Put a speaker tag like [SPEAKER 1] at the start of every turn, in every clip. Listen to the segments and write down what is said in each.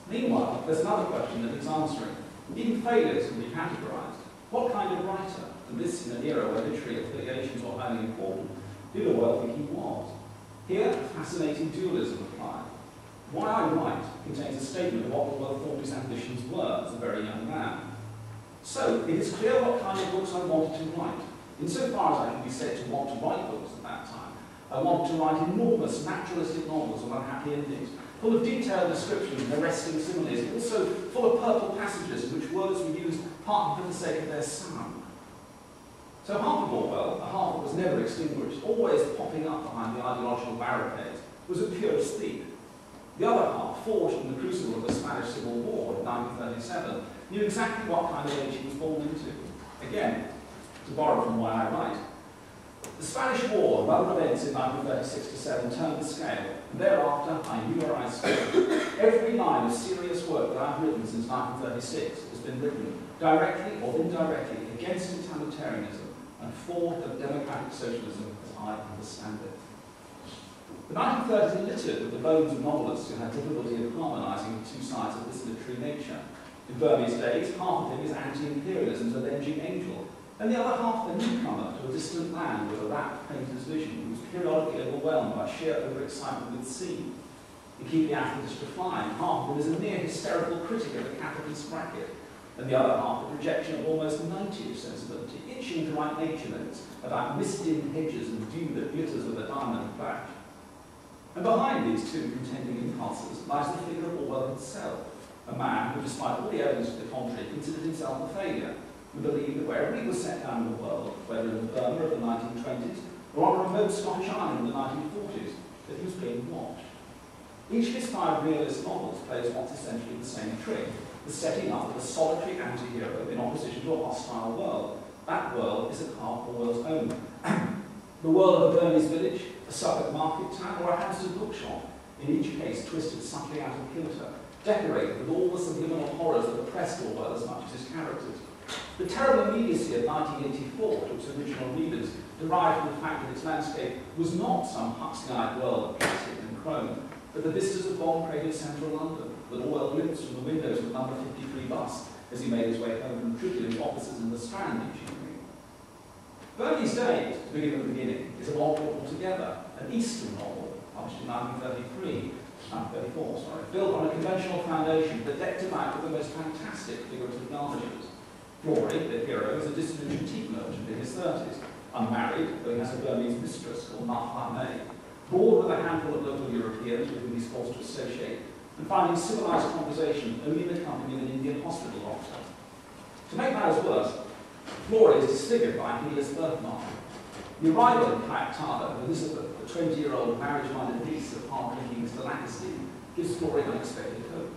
[SPEAKER 1] Meanwhile, there's another question that needs answering. Even failures can be categorised. What kind of writer, and this in an era where literary affiliations were highly important, did Orwell think he was? Here, a fascinating dualism applied. Why I Write contains a statement of what Orwell thought his ambitions were as a very young man. So, it is clear what kind of books I wanted to write. Insofar as I can be said to want to write books at that time, I wanted to write enormous naturalistic novels with unhappy endings, full of detailed descriptions and arresting similes, also full of purple passages in which words were used partly for the sake of their sound. So half of Orwell, a half that was never extinguished, always popping up behind the ideological barricades, was a pure aesthete. The other half, forged in the crucible of the Spanish Civil War in 1937, knew exactly what kind of age he was born into. Again, to borrow from Why I Write, the Spanish War and other events in 1936-7 turned the scale, and thereafter I knew where I stood. Every line of serious work that I've written since 1936 has been written, directly or indirectly, against totalitarianism and for democratic socialism as I understand it. The 1930s are littered with the bones of novelists who had difficulty of harmonising the two sides of this literary nature. In Burmese days, half of him is anti-imperialism's avenging angel, and the other half a newcomer to a distant land with a rapt painter's vision who was periodically overwhelmed by sheer overexcitement with sea. In Keep the Athletes to Fly, half of him is a near hysterical critic of the capitalist bracket, and the other half a projection of almost 90s sensibility, itching to write nature notes about mist-dim hedges and dew that glitters with a diamond flash. And behind these two contending impulses lies the figure of Orwell himself, a man who, despite all the evidence to the contrary, considered himself a failure, who believed that wherever he was set down in the world, whether in the Burma of the 1920s or on a remote Scottish island in the 1940s, that he was being watched. Each of his 5 realist novels plays what's essentially the same trick, the setting up of a solitary anti-hero in opposition to a hostile world. That world is at heart Orwell's own. The world of a Burmese village, a Suffolk market town, or a Hampstead bookshop, in each case twisted subtly out of kilter, decorated with all the subliminal horrors that oppressed Orwell as much as his characters. The terrible immediacy of 1984 to its original readers derived from the fact that its landscape was not some Huxleyite world of plastic and chrome, but the vistas of bomb-cratered central London, that Orwell glimpsed from the windows of number 53 bus as he made his way home from trickling offices in the Strand each evening. Burmese Days, to begin at the beginning, is a novel altogether, an Eastern novel, published in 1934, built on a conventional foundation but decked about with the most fantastic figurative garnishes. Flory, the hero, is a disillusioned tea merchant in his 30s, unmarried, though he has a Burmese mistress called Mahla, bored with a handful of local Europeans with whom he's forced to associate, and finding civilized conversation only in the company of an Indian hospital doctor. To make matters worse, Flory is disfigured by a hideous birthmark. The arrival in Kayaktada of Elizabeth, the 20-year-old marriage-minded niece of hard-drinking Mr. Lackestein, gives Flory unexpected hope.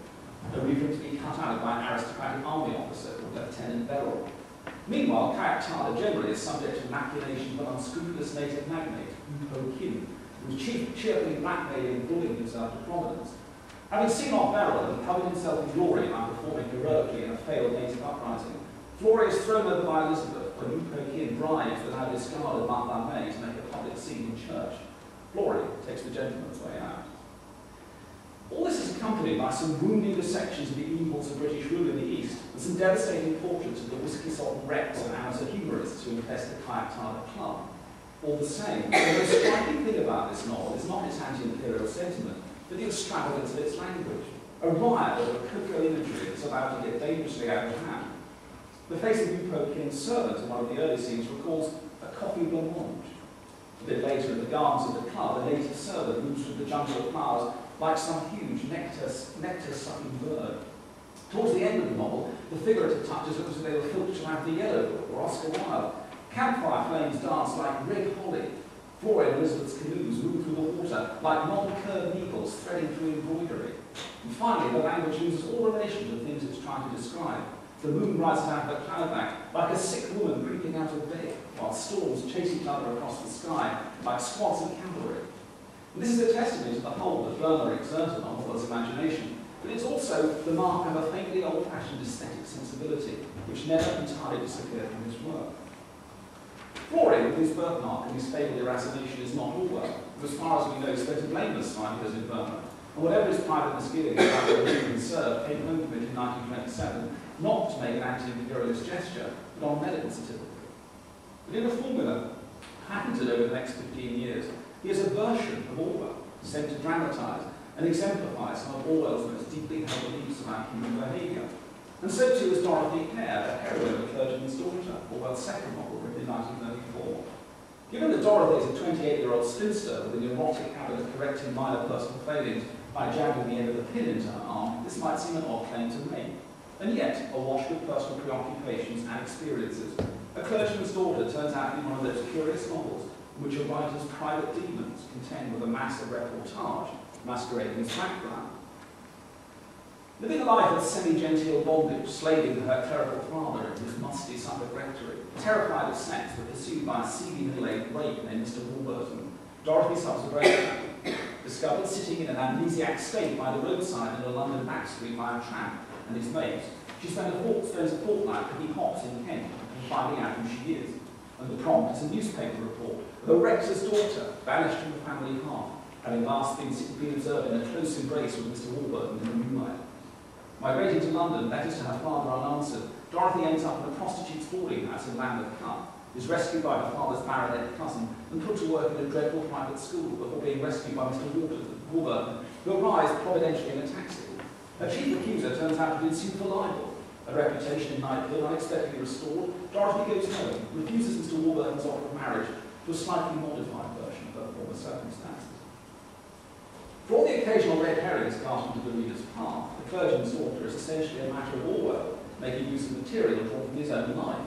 [SPEAKER 1] Only for him to be cut out by an aristocratic army officer called Lieutenant Beryl. Meanwhile, Kayaktada generally is subject to machination of an unscrupulous native magnate, Po Kim, who is cheerfully blackmailing and bullying himself to prominence. Having seen off Beryl and covered himself in glory by performing heroically in a failed native uprising, Flory is thrown over by Elizabeth when Po Kim bribes the now discarded Mahla to make a public scene in church. Flory takes the gentleman's way out. All this is accompanied by some wounding dissections of the evils of British rule in the East, and some devastating portraits of the whisky-sodden wrecks and amateur humorists who infest the Kayaktada club. All the same, the most striking thing about this novel is not its anti-imperial sentiment, but the extravagance of its language, a riot of cocoa imagery that's about to get dangerously out of hand. The face of Po Kim's servant in one of the early scenes recalls a coffee blancmange. A bit later in the gardens of the club, a native servant moves through the jungle of flowers like some huge nectar-sucking bird. Towards the end of the novel, the figurative touches look as if they were filtered out of the Yellow Book or Oscar Wilde. Campfire flames dance like red holly. Flory and Elizabeth's canoes move through the water like non-curved needles threading through embroidery. And finally, the language loses all relation to the things it's trying to describe. The moon rises out of a cloud bank like a sick woman creeping out of bed, while storms chase each other across the sky like squads of cavalry. And this is a testimony to the hold that Burma exerted on Orwell's imagination, but it's also the mark of a faintly old-fashioned aesthetic sensibility, which never entirely disappeared from his work. Flory, with his birthmark and his fabled irascination, is not Orwell, who, as far as we know, spent a blameless 5 years in Burma, And whatever his private misgivings about the religion he served came home to him in 1927, not to make an anti-imperialist gesture, but on a medical certificate. But in a formula patented over the next 15 years, he is a version of Orwell, sent to dramatise and exemplify some of Orwell's most deeply held beliefs about human behaviour. And so too is Dorothy Hare, the heroine of A Clergyman's Daughter, Orwell's second novel, written in 1934. Given that Dorothy is a 28-year-old spinster with an erotic habit of correcting minor personal failings by jabbing the end of the pin into her arm, this might seem an odd claim to make. And yet, awash with personal preoccupations and experiences, A Clergyman's Daughter turns out to be one of those curious novels in which a writer's private demons contend with a mass of reportage masquerading as background. Living a life of semi-genteel bondage, slaving to her clerical father in his musty Suffolk rectory, terrified of sex but pursued by a seedy middle-aged rake named Mr. Warburton, Dorothy suffers a breakdown. Discovered sitting in an amnesiac state by the roadside in a London back street by a tramp and his mates, she spends a fortnight picking hops in Kent and finding out who she is. And the prompt is a newspaper report of a rector's daughter banished from the family hearth, having last been observed in a close embrace with Mr. Warburton in the moonlight. Migrating to London, letters to her father unanswered, Dorothy ends up in a prostitute's boarding house in Lambeth Cut, is rescued by her father's baronet cousin, and put to work in a dreadful private school before being rescued by Mr. Warburton, who arrives providentially in a taxi. Her chief accuser turns out to be sued for libel. A reputation in Knightfield unexpectedly restored, Dorothy goes home, refuses Mr. Warburton's offer of marriage to a slightly modified version of her former circumstances. For all the occasional red herrings cast into the reader's path, The Clergyman's Daughter is essentially a matter of Orwell, making use of material drawn from his own life.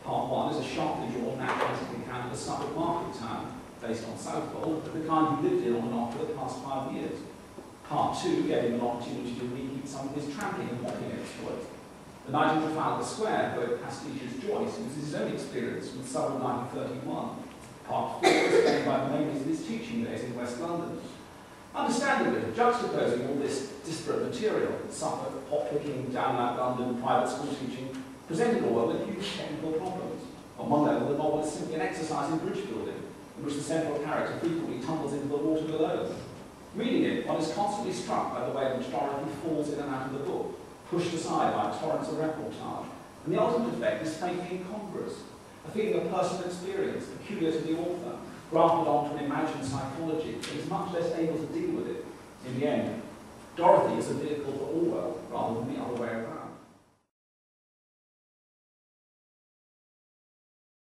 [SPEAKER 1] Part 1 is a sharply drawn naturalistic account of a Suffolk market town, based on Southwold, of the kind he lived in on and off for the past 5 years. Part 2 gave him an opportunity to reheat some of his tramping and hawking exploits. The night in Trafalgar Square, poet Pastiche's Joyce uses his own experience from the summer of 1931. Part 4 is explained by the memories of his teaching days in West London. Understandably, juxtaposing all this disparate material, Suffolk, hop-picking, downright London, private school teaching, presented Orwell with huge technical problems. On one level, the novel is simply an exercise in bridge building, in which the central character frequently tumbles into the water below. Reading it, one is constantly struck by the way in which Dorothy falls in and out of the book, pushed aside by torrents of reportage, and the ultimate effect is faintly incongruous, a feeling of personal experience peculiar to the author, grafted onto an imagined psychology that is much less able to deal with it. In the end, Dorothy is a vehicle for Orwell rather than the other way around.